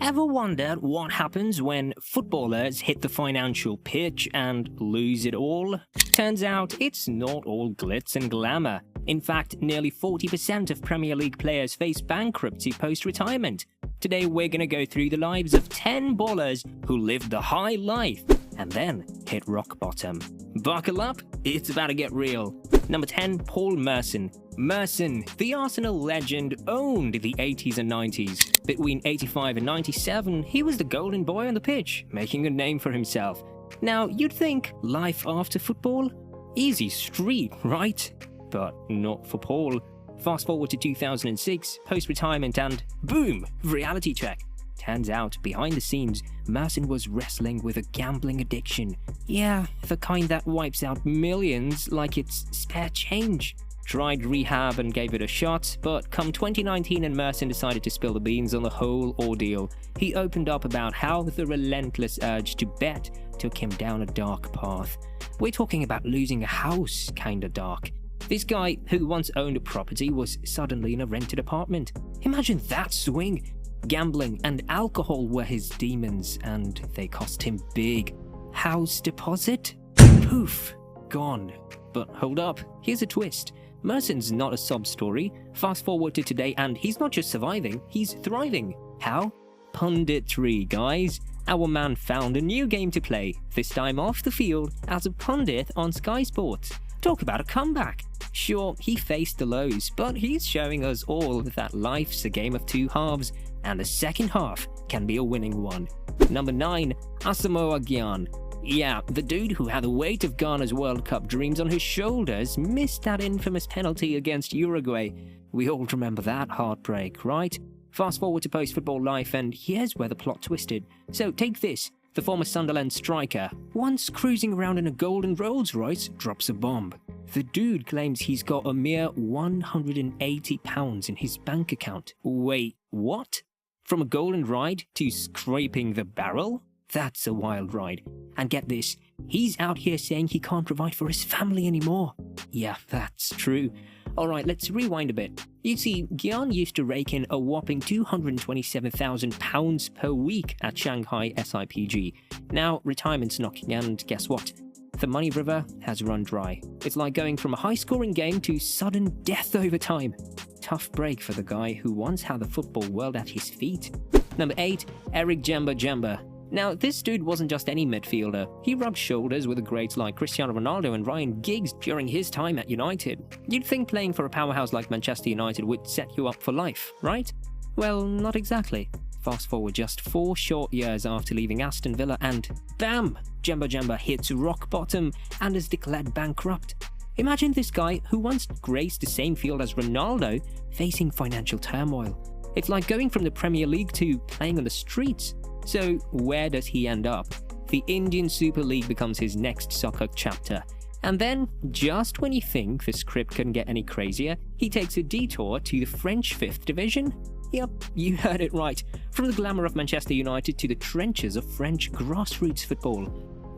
Ever wondered what happens when footballers hit the financial pitch and lose it all? Turns out it's not all glitz and glamour. In fact, nearly 40% of Premier League players face bankruptcy post-retirement. Today we're gonna go through the lives of 10 ballers who lived the high life and then hit rock bottom. Buckle up, it's about to get real. Number 10, Paul Merson. Merson, the Arsenal legend, owned the 80s and 90s. Between 85 and 97, he was the golden boy on the pitch, making a name for himself. Now, you'd think life after football? Easy street, right? But not for Paul. Fast forward to 2006, post-retirement, and boom, reality check. Turns out, behind the scenes, Merson was wrestling with a gambling addiction. Yeah, the kind that wipes out millions like it's spare change. Tried rehab and gave it a shot, but come 2019 and Merson decided to spill the beans on the whole ordeal. He opened up about how the relentless urge to bet took him down a dark path. We're talking about losing a house, kinda dark. This guy, who once owned a property, was suddenly in a rented apartment. Imagine that swing! Gambling and alcohol were his demons, and they cost him big. House deposit? Poof! Gone. But hold up, here's a twist. Merson's not a sob story. Fast forward to today and he's not just surviving, he's thriving. How? Punditry, guys. Our man found a new game to play, this time off the field as a pundit on Sky Sports. Talk about a comeback. Sure, he faced the lows, but he's showing us all that life's a game of two halves, and the second half can be a winning one. Number 9, Asamoah Gyan. Yeah, the dude who had the weight of Ghana's World Cup dreams on his shoulders missed that infamous penalty against Uruguay. We all remember that heartbreak, right? Fast forward to post-football life and here's where the plot twisted. So take this, the former Sunderland striker, once cruising around in a golden Rolls-Royce, drops a bomb. The dude claims he's got a mere £180 in his bank account. Wait, what? From a golden ride to scraping the barrel? That's a wild ride. And get this, he's out here saying he can't provide for his family anymore. Yeah, that's true. Alright, let's rewind a bit. You see, Gyan used to rake in a whopping £227,000 per week at Shanghai SIPG. Now, retirement's knocking and guess what? The money river has run dry. It's like going from a high-scoring game to sudden death over time. Tough break for the guy who once had the football world at his feet. Number 8, Eric Djemba. Now, this dude wasn't just any midfielder. He rubbed shoulders with the greats like Cristiano Ronaldo and Ryan Giggs during his time at United. You'd think playing for a powerhouse like Manchester United would set you up for life, right? Well, not exactly. Fast forward just 4 short years after leaving Aston Villa and bam! Djemba hits rock bottom and is declared bankrupt. Imagine this guy who once graced the same field as Ronaldo facing financial turmoil. It's like going from the Premier League to playing on the streets. So where does he end up? The Indian Super League becomes his next soccer chapter. And then, just when you think the script couldn't get any crazier, he takes a detour to the French 5th Division. Yep, you heard it right. From the glamour of Manchester United to the trenches of French grassroots football.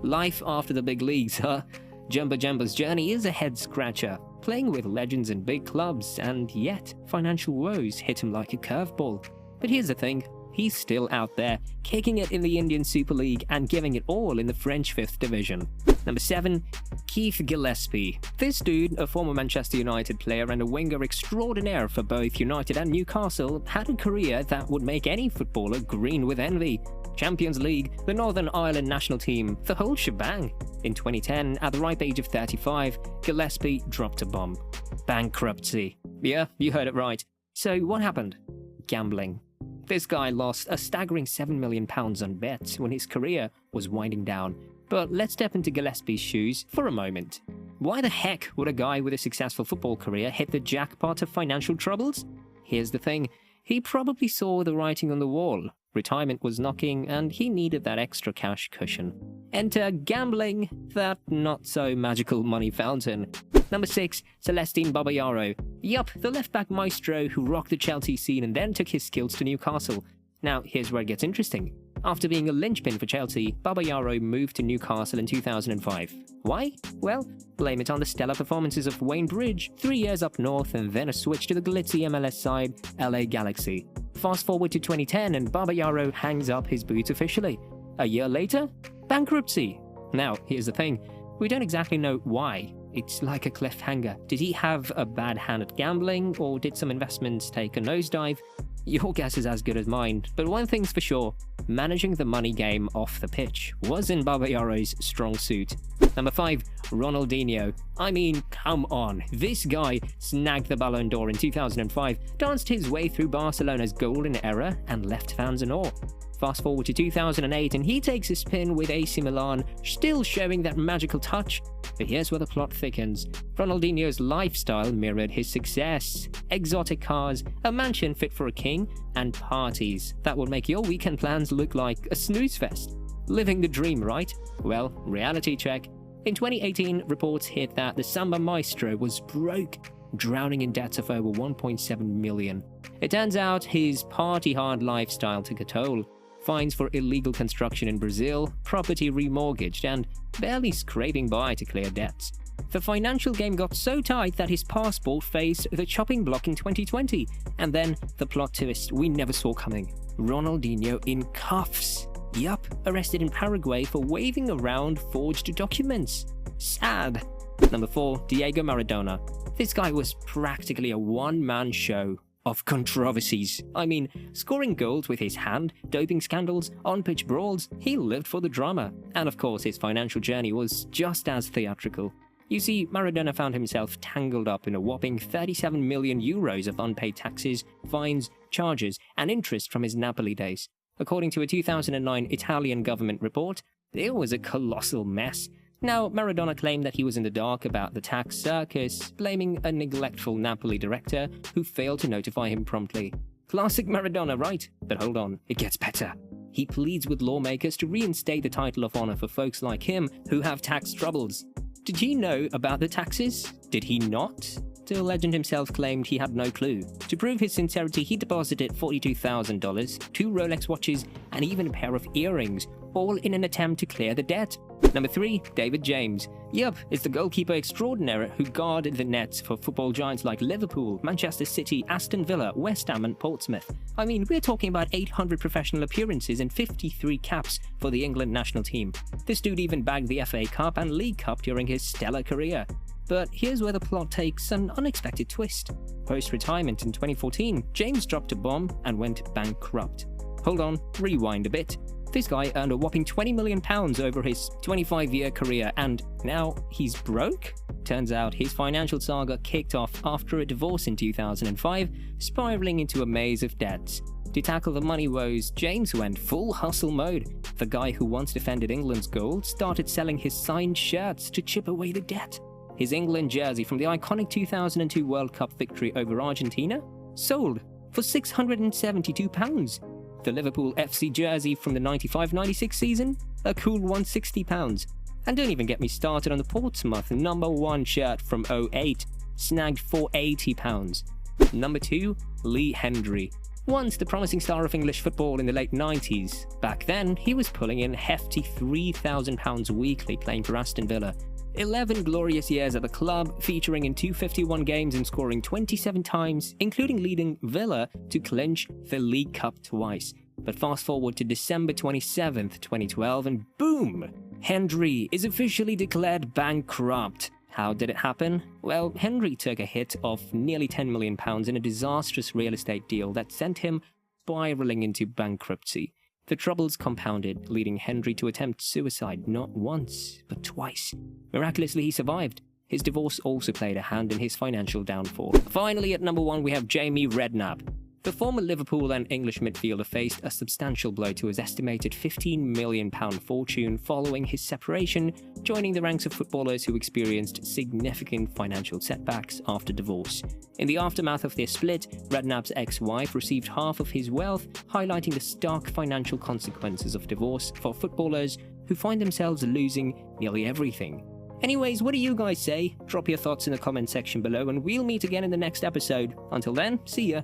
Life after the big leagues, huh? Djemba's journey is a head-scratcher, playing with legends in big clubs, and yet financial woes hit him like a curveball. But here's the thing. He's still out there, kicking it in the Indian Super League and giving it all in the French 5th Division. Number 7, Keith Gillespie. This dude, a former Manchester United player and a winger extraordinaire for both United and Newcastle, had a career that would make any footballer green with envy. Champions League, the Northern Ireland national team, the whole shebang. In 2010, at the ripe age of 35, Gillespie dropped a bomb. Bankruptcy. Yeah, you heard it right. So what happened? Gambling. This guy lost a staggering £7 million on bets when his career was winding down. But let's step into Gillespie's shoes for a moment. Why the heck would a guy with a successful football career hit the jackpot of financial troubles? Here's the thing, he probably saw the writing on the wall. Retirement was knocking and he needed that extra cash cushion. Enter gambling, that not-so-magical money fountain. Number 6, Celestine Babayaro. Yup, the left-back maestro who rocked the Chelsea scene and then took his skills to Newcastle. Now, here's where it gets interesting. After being a linchpin for Chelsea, Babayaro moved to Newcastle in 2005. Why? Well, blame it on the stellar performances of Wayne Bridge, 3 years up north and then a switch to the glitzy MLS side, LA Galaxy. Fast forward to 2010 and Baba Yaro hangs up his boots officially. A year later, bankruptcy. Now, here's the thing. We don't exactly know why. It's like a cliffhanger. Did he have a bad hand at gambling, or did some investments take a nosedive? Your guess is as good as mine, but one thing's for sure, managing the money game off the pitch was in Baba Yaro's strong suit. Number 5, Ronaldinho. I mean, come on, this guy snagged the Ballon d'Or in 2005, danced his way through Barcelona's golden era, and left fans in awe. Fast forward to 2008 and he takes a spin with AC Milan, still showing that magical touch. But here's where the plot thickens. Ronaldinho's lifestyle mirrored his success. Exotic cars, a mansion fit for a king, and parties that would make your weekend plans look like a snooze fest. Living the dream, right? Well, reality check. In 2018, reports hit that the Samba Maestro was broke, drowning in debts of over 1.7 million. It turns out his party-hard lifestyle took a toll. Fines for illegal construction in Brazil, property remortgaged, and barely scraping by to clear debts. The financial game got so tight that his passport faced the chopping block in 2020. And then the plot twist we never saw coming. Ronaldinho in cuffs. Yup, arrested in Paraguay for waving around forged documents. Sad. Number 4, Diego Maradona. This guy was practically a one-man show of controversies. I mean, scoring goals with his hand, doping scandals, on-pitch brawls, he lived for the drama. And of course, his financial journey was just as theatrical. You see, Maradona found himself tangled up in a whopping 37 million euros of unpaid taxes, fines, charges, and interest from his Napoli days. According to a 2009 Italian government report, it was a colossal mess. Now, Maradona claimed that he was in the dark about the tax circus, blaming a neglectful Napoli director who failed to notify him promptly. Classic Maradona, right? But hold on, it gets better. He pleads with lawmakers to reinstate the title of honor for folks like him who have tax troubles. Did he know about the taxes? Did he not? The legend himself claimed he had no clue. To prove his sincerity, he deposited $42,000, 2 Rolex watches, and even a pair of earrings, all in an attempt to clear the debt. Number 3, David James. Yup, it's the goalkeeper extraordinaire who guarded the nets for football giants like Liverpool, Manchester City, Aston Villa, West Ham and Portsmouth. I mean, we're talking about 800 professional appearances and 53 caps for the England national team. This dude even bagged the FA Cup and League Cup during his stellar career. But here's where the plot takes an unexpected twist. Post-retirement in 2014, James dropped a bomb and went bankrupt. Hold on, rewind a bit. This guy earned a whopping £20 million over his 25-year career, and now he's broke? Turns out his financial saga kicked off after a divorce in 2005, spiraling into a maze of debts. To tackle the money woes, James went full hustle mode. The guy who once defended England's gold started selling his signed shirts to chip away the debt. His England jersey from the iconic 2002 World Cup victory over Argentina sold for £672. The Liverpool FC jersey from the 95-96 season, a cool £160. And don't even get me started on the Portsmouth #1 shirt from 08, snagged for £80. Number 2, Lee Hendrie. Once the promising star of English football in the late 90s. Back then, he was pulling in hefty £3,000 weekly playing for Aston Villa. 11 glorious years at the club, featuring in 251 games and scoring 27 times, including leading Villa to clinch the League Cup twice. But fast forward to December 27th, 2012, and boom! Hendrie is officially declared bankrupt. How did it happen? Well, Hendrie took a hit of nearly £10 million in a disastrous real estate deal that sent him spiraling into bankruptcy. The troubles compounded, leading Hendrie to attempt suicide not once, but twice. Miraculously, he survived. His divorce also played a hand in his financial downfall. Finally, at number 1, we have Jamie Redknapp. The former Liverpool and English midfielder faced a substantial blow to his estimated £15 million fortune following his separation, joining the ranks of footballers who experienced significant financial setbacks after divorce. In the aftermath of their split, Redknapp's ex-wife received half of his wealth, highlighting the stark financial consequences of divorce for footballers who find themselves losing nearly everything. Anyways, what do you guys say? Drop your thoughts in the comment section below and we'll meet again in the next episode. Until then, see ya!